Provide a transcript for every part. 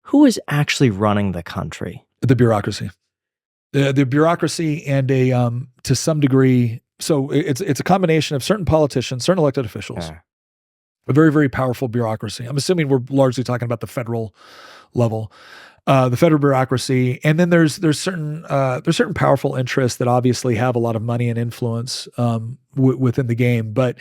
Who is actually running the country? The bureaucracy. The bureaucracy and to some degree, so it's a combination of certain politicians, certain elected officials, a very, very powerful bureaucracy. I'm assuming we're largely talking about the federal level, the federal bureaucracy, and then there's certain powerful interests that obviously have a lot of money and influence within the game. But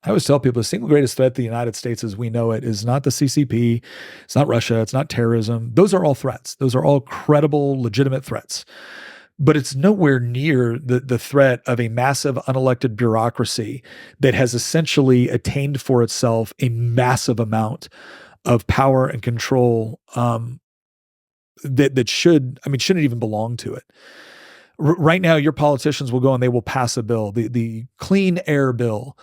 I always tell people the single greatest threat to the United States as we know it is not the CCP, it's not Russia, it's not terrorism. Those are all threats. Those are all credible, legitimate threats. But it's nowhere near the threat of a massive unelected bureaucracy that has essentially attained for itself a massive amount of power and control that shouldn't even belong to it. Right now, your politicians will go and they will pass a bill, the Clean Air Bill.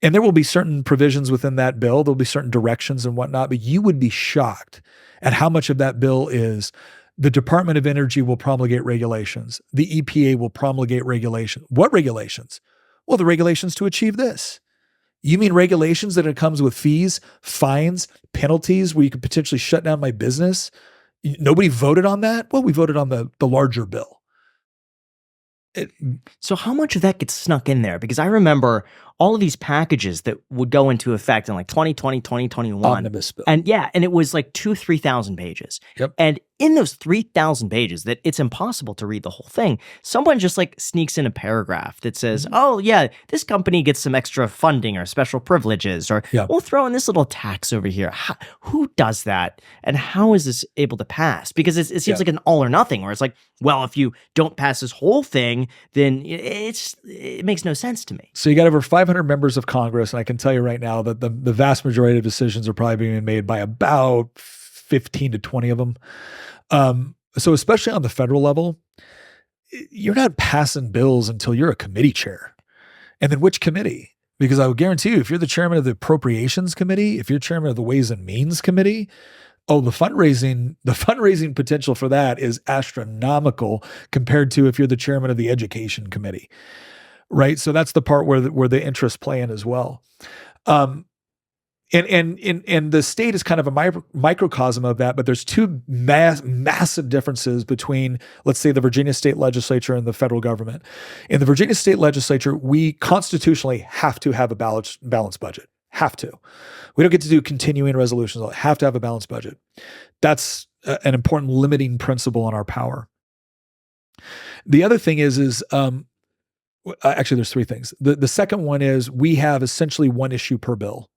And there will be certain provisions within that bill. There'll be certain directions and whatnot, but you would be shocked at how much of that bill is the Department of Energy will promulgate regulations. The EPA will promulgate regulations. What regulations? Well, the regulations to achieve this. You mean regulations that it comes with fees, fines, penalties where you could potentially shut down my business? Nobody voted on that? Well, we voted on the larger bill. So how much of that gets snuck in there? Because I remember all of these packages that would go into effect in like 2020, 2021. Omnibus bill. And it was like 3,000 pages. Yep. And in those 3,000 pages that it's impossible to read the whole thing, someone just like sneaks in a paragraph that says, oh yeah, this company gets some extra funding or special privileges, or we'll throw in this little tax over here. Who does that? And how is this able to pass? Because it seems like an all or nothing, where it's like, well, if you don't pass this whole thing, then it makes no sense to me. So you got over 500 members of Congress, and I can tell you right now that the vast majority of decisions are probably being made by about 15 to 20 of them. So especially on the federal level, you're not passing bills until you're a committee chair. And then which committee? Because I would guarantee you, if you're the chairman of the Appropriations Committee, if you're chairman of the Ways and Means Committee, the fundraising potential for that is astronomical compared to if you're the chairman of the Education Committee, right? So that's the part where the interests play in as well. And the state is kind of a microcosm of that, but there's two massive differences between, let's say, the Virginia state legislature and the federal government. In the Virginia state legislature, we constitutionally have to have a balanced budget. Have to. We don't get to do continuing resolutions. We have to have a balanced budget. That's an important limiting principle on our power. The other thing is actually there's three things. The second one is we have essentially one issue per bill.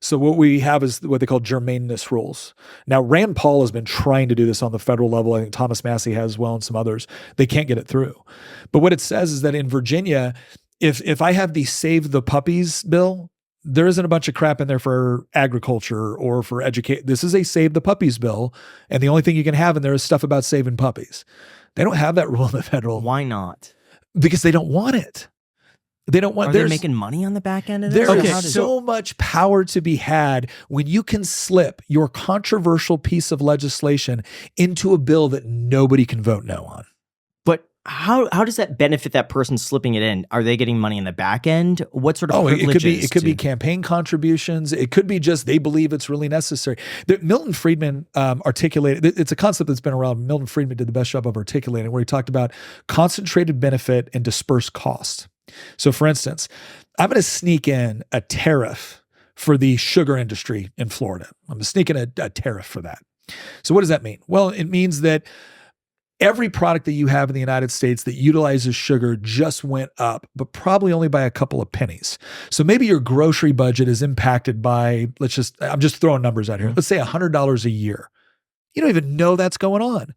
So what we have is what they call germaneness rules. Now, Rand Paul has been trying to do this on the federal level. I think Thomas Massey has as well, and some others. They can't get it through. But what it says is that in Virginia, if I have the Save the Puppies bill, there isn't a bunch of crap in there for agriculture or for education. This is a Save the Puppies bill, and the only thing you can have in there is stuff about saving puppies. They don't have that rule in the federal. Why not? Because they don't want it. They don't want. Are they making money on the back end of this? There's so much power to be had when you can slip your controversial piece of legislation into a bill that nobody can vote no on. But how does that benefit that person slipping it in? Are they getting money in the back end? What sort of privileges? It could be campaign contributions. It could be just they believe it's really necessary. Milton Friedman articulated, it's a concept that's been around. Milton Friedman did the best job of articulating, where he talked about concentrated benefit and dispersed cost. So for instance, I'm going to sneak in a tariff for the sugar industry in Florida. I'm going to sneak in a tariff for that. So what does that mean? Well, it means that every product that you have in the United States that utilizes sugar just went up, but probably only by a couple of pennies. So maybe your grocery budget is impacted by, I'm just throwing numbers out here. Let's say $100 a year. You don't even know that's going on.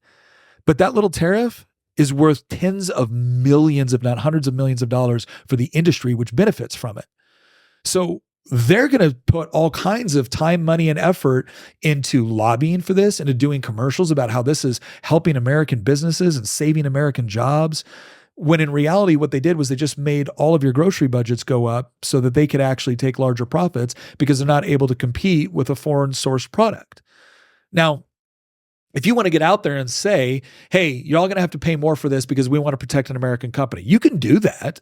But that little tariff is worth tens of millions, if not hundreds of millions of dollars for the industry, which benefits from it. So they're going to put all kinds of time, money, and effort into lobbying for this, into doing commercials about how this is helping American businesses and saving American jobs. When in reality, what they did was they just made all of your grocery budgets go up so that they could actually take larger profits because they're not able to compete with a foreign sourced product. Now, if you want to get out there and say, hey, you're all going to have to pay more for this because we want to protect an American company, you can do that,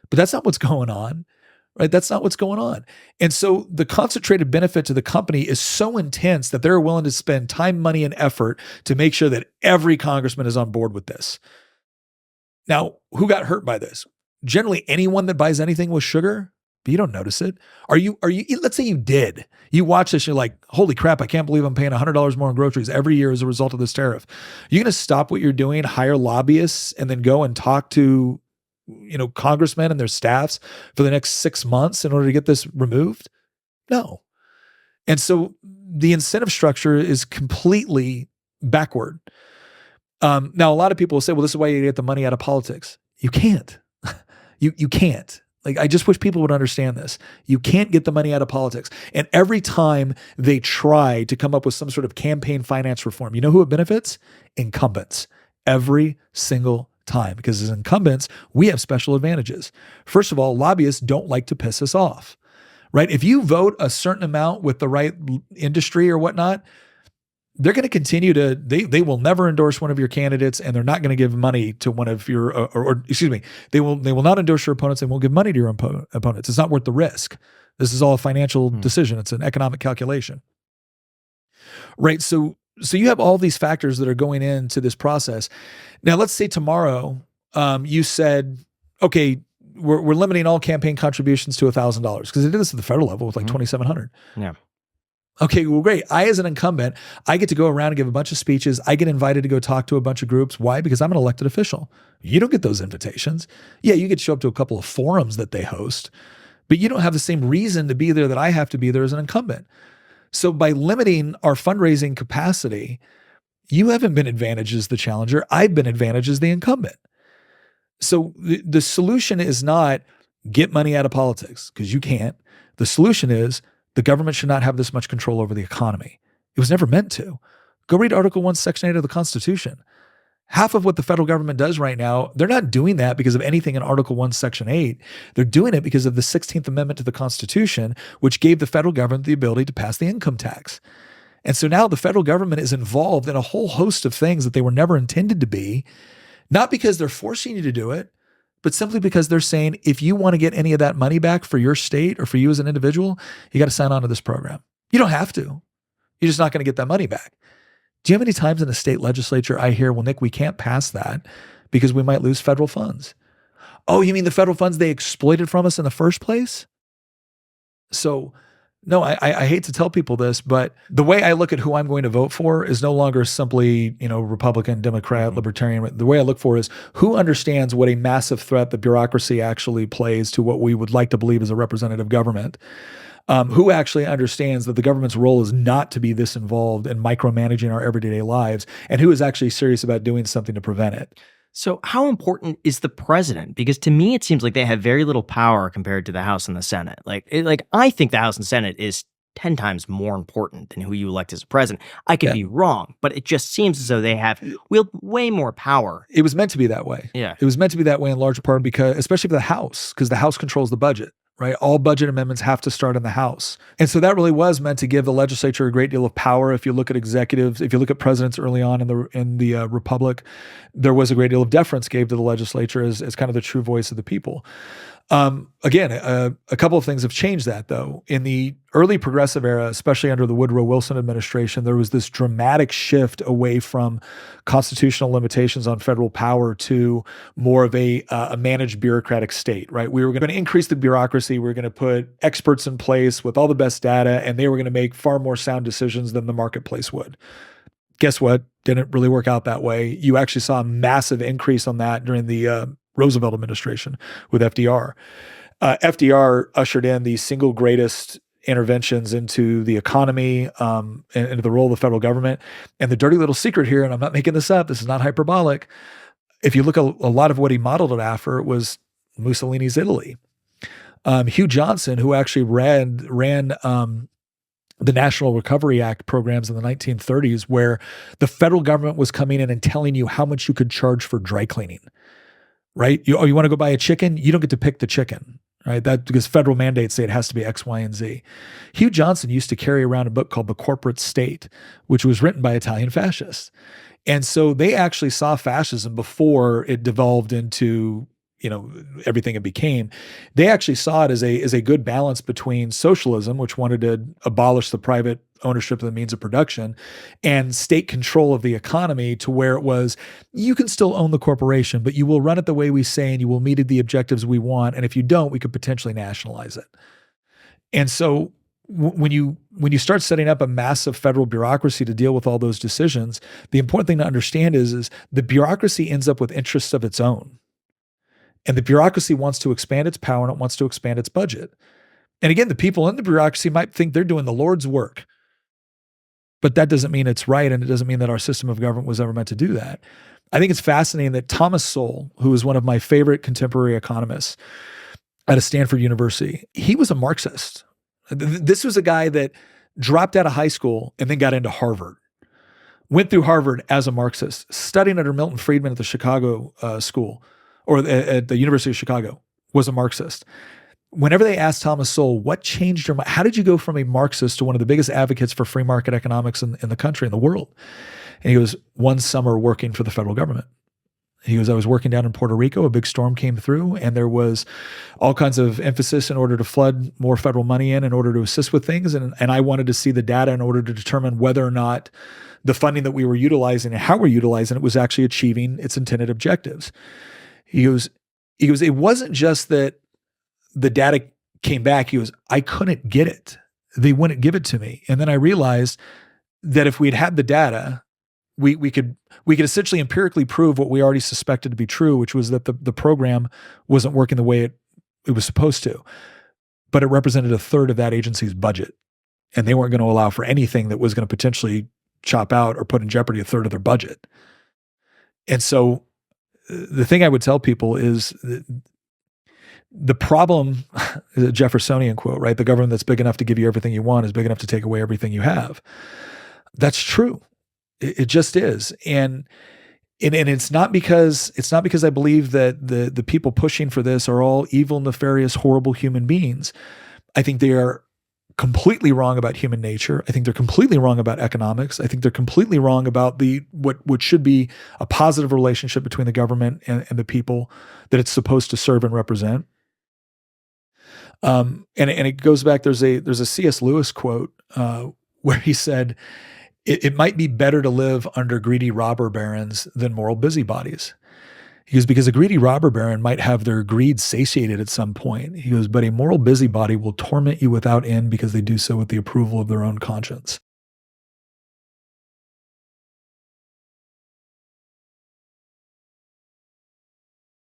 but that's not what's going on. right? That's not what's going on. And so the concentrated benefit to the company is so intense that they're willing to spend time, money, and effort to make sure that every congressman is on board with this. Now, who got hurt by this? Generally, anyone that buys anything with sugar, but you don't notice it. Are you, let's say you did. You watch this, you're like, holy crap, I can't believe I'm paying $100 more on groceries every year as a result of this tariff. You're going to stop what you're doing, hire lobbyists, and then go and talk to, congressmen and their staffs for the next 6 months in order to get this removed? No. And so the incentive structure is completely backward. Now, a lot of people will say, well, this is why you get the money out of politics. You can't. You can't. Like, I just wish people would understand this. You can't get the money out of politics. And every time they try to come up with some sort of campaign finance reform, you know who it benefits? Incumbents. Every single time. Because as incumbents, we have special advantages. First of all, lobbyists don't like to piss us off, right? If you vote a certain amount with the right industry or whatnot, they're going to continue to, they will never endorse one of your candidates, and they're not going to give money to one of your, they will not endorse your opponents and won't give money to your opponents. It's not worth the risk. This is all a financial decision. It's an economic calculation, right? So you have all these factors that are going into this process. Now, let's say tomorrow you said, okay, we're limiting all campaign contributions to $1,000, because they did this at the federal level with like $2,700. Yeah. Okay, well, great. I, as an incumbent, I get to go around and give a bunch of speeches. I get invited to go talk to a bunch of groups. Why? Because I'm an elected official. You don't get those invitations. Yeah, you get to show up to a couple of forums that they host, but you don't have the same reason to be there that I have to be there as an incumbent. So by limiting our fundraising capacity, you haven't been advantaged as the challenger. I've been advantaged as the incumbent. So the solution is not get money out of politics, because you can't. The solution is the government should not have this much control over the economy. It was never meant to. Go read Article 1, Section 8 of the Constitution. Half of what the federal government does right now, they're not doing that because of anything in Article 1, Section 8. They're doing it because of the 16th Amendment to the Constitution, which gave the federal government the ability to pass the income tax. And so now the federal government is involved in a whole host of things that they were never intended to be, not because they're forcing you to do it, but simply because they're saying, if you want to get any of that money back for your state or for you as an individual, you got to sign on to this program. You don't have to. You're just not going to get that money back. Do you know how many times in a state legislature I hear, well, Nick, we can't pass that because we might lose federal funds. Oh, you mean the federal funds they exploited from us in the first place? So no, I hate to tell people this, but the way I look at who I'm going to vote for is no longer simply, Republican, Democrat, Libertarian. The way I look for is who understands what a massive threat the bureaucracy actually plays to what we would like to believe is a representative government. Who actually understands that the government's role is not to be this involved in micromanaging our everyday lives, and who is actually serious about doing something to prevent it. So how important is the president? Because to me, it seems like they have very little power compared to the House and the Senate. I think the House and Senate is 10 times more important than who you elect as a president. I could be wrong, but it just seems as though they wield way more power. It was meant to be that way. Yeah. It was meant to be that way in large part because, especially for the House, because the House controls the budget. Right? All budget amendments have to start in the House. And so that really was meant to give the legislature a great deal of power. If you look at executives, if you look at presidents early on in the Republic, there was a great deal of deference gave to the legislature as kind of the true voice of the people. Again, a couple of things have changed that, though. In the early progressive era, especially under the Woodrow Wilson administration, there was this dramatic shift away from constitutional limitations on federal power to more of a managed bureaucratic state, right? We were going to increase the bureaucracy. We were going to put experts in place with all the best data, and they were going to make far more sound decisions than the marketplace would. Guess what? Didn't really work out that way. You actually saw a massive increase on that during the Roosevelt administration with FDR. FDR ushered in the single greatest interventions into the economy and into the role of the federal government. And the dirty little secret here, and I'm not making this up, this is not hyperbolic. If you look at a lot of what he modeled it after, it was Mussolini's Italy. Hugh Johnson, who actually ran the National Recovery Act programs in the 1930s, where the federal government was coming in and telling you how much you could charge for dry cleaning. Right? You want to go buy a chicken? You don't get to pick the chicken, right? That because federal mandates say it has to be X, Y, and Z. Hugh Johnson used to carry around a book called The Corporate State, which was written by Italian fascists. And so they actually saw fascism before it devolved into, everything it became. They actually saw it as a good balance between socialism, which wanted to abolish the private ownership of the means of production, and state control of the economy, to where it was, you can still own the corporation, but you will run it the way we say, and you will meet the objectives we want. And if you don't, we could potentially nationalize it. And so when you start setting up a massive federal bureaucracy to deal with all those decisions, the important thing to understand is the bureaucracy ends up with interests of its own. And the bureaucracy wants to expand its power, and it wants to expand its budget. And again, the people in the bureaucracy might think they're doing the Lord's work, but that doesn't mean it's right, and it doesn't mean that our system of government was ever meant to do that. I think it's fascinating that Thomas Sowell, who is one of my favorite contemporary economists out of Stanford University, he was a Marxist. This was a guy that dropped out of high school and then got into Harvard, went through Harvard as a Marxist, studying under Milton Friedman at the Chicago school, or at the University of Chicago, was a Marxist. Whenever they asked Thomas Sowell, what changed your mind? How did you go from a Marxist to one of the biggest advocates for free market economics in the country, in the world? And he goes, one summer working for the federal government. He goes, I was working down in Puerto Rico, a big storm came through, and there was all kinds of emphasis in order to flood more federal money in order to assist with things. And I wanted to see the data in order to determine whether or not the funding that we were utilizing and how we're utilizing it was actually achieving its intended objectives. He goes, it wasn't just that the data came back. He goes, I couldn't get it. They wouldn't give it to me. And then I realized that if we'd had the data, we could essentially empirically prove what we already suspected to be true, which was that the program wasn't working the way it was supposed to. But it represented a third of that agency's budget. And they weren't going to allow for anything that was going to potentially chop out or put in jeopardy a third of their budget. And so the thing I would tell people is the problem, the Jeffersonian quote, right? The government that's big enough to give you everything you want is big enough to take away everything you have. That's true. It just is. And it's not because I believe that the people pushing for this are all evil, nefarious, horrible human beings. I think they are completely wrong about human nature. I think they're completely wrong about economics. I think they're completely wrong about what should be a positive relationship between the government and the people that it's supposed to serve and represent. And it goes back. There's a C.S. Lewis quote where he said, "It might be better to live under greedy robber barons than moral busybodies." He goes, because a greedy robber baron might have their greed satiated at some point. He goes, but a moral busybody will torment you without end because they do so with the approval of their own conscience.